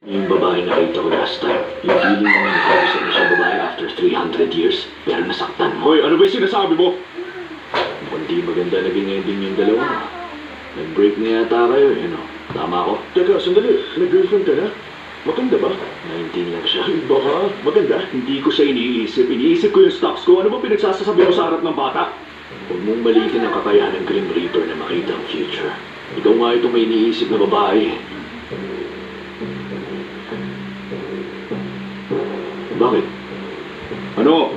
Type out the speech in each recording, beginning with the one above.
Yung babae na nakita ko last time, yung feeling mo na nakausap na siya babae after 300 years, pero nasaktan mo. Hoy, ano ba yung sinasabi mo? Mukhang di maganda naging ending yung dalawa. Nag-break na yata kayo, no? Tama ako? Teka, sandali. May girlfriend ka na? Maganda ba? 19 lang siya. Baka, maganda. Hindi ko siya iniisip. Iniisip ko yung stocks ko. Ano ba pinagsasasabi mo sa harap ng bata? Huwag mong malitin ang kakayahan ng Grim Reaper na makita ang future. Ikaw nga itong may iniisip na babae. Bakit? Ano?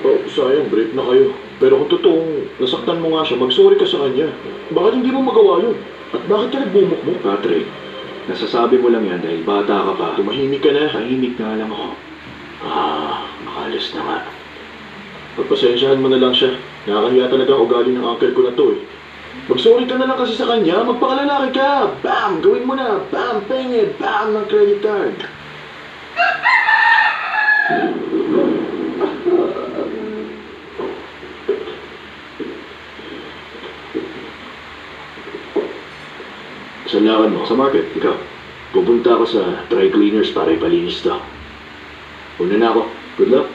Oh, sayang, break na kayo. Pero kung totoong nasaktan mo nga siya, mag-sorry ka sa kanya. Bakit hindi mo magawa yun? At bakit ka nagbumukmuk? Patrick, nasasabi mo lang yan dahil bata ka pa. Tumahimik ka na. Tahimik nga lang ako. Makalis na nga. Pagpasensyahan mo na lang siya. Nakakahiya talaga ang ugali ng uncle ko na to eh. Mag-sorry ka na lang kasi sa kanya. Magpakalalaki ka. Bam! Gawin mo na. Bam! Penge! Bam! Ng credit card. Saan lakad mo? Sa market, ikaw. Pupunta ako sa dry cleaners para ipalinis to. Una na ako. Good luck.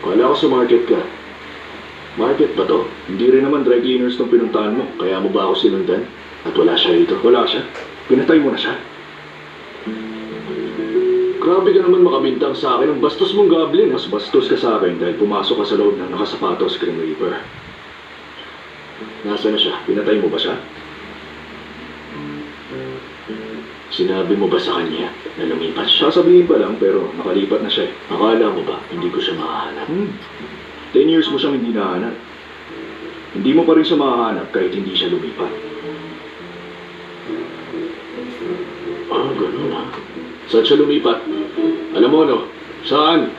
Wala ako sa market ka. Market ba to? Hindi rin naman dry cleaners tong pinuntahan mo. Kaya mo ba ako sinundan? At wala siya dito. Wala siya. Pinatay mo na siya. Grabe ka naman makabintang sa akin. Ang bastos mong goblin. Mas bastos ka sa akin dahil pumasok ka sa loob ng nakasapatos, Grim Reaper. Nasaan na siya? Pinatay mo ba siya? Sinabi mo ba sa kanya na lumipat siya? Sasabihin pa lang pero nakalipat na siya eh. Akala mo ba hindi ko siya mahahanap? 10 years mo siyang hindi nahanap. Hindi mo pa rin siya mahahanap kahit hindi siya lumipat. Ganun ha. Saan siya lumipat? Alam mo no? Saan?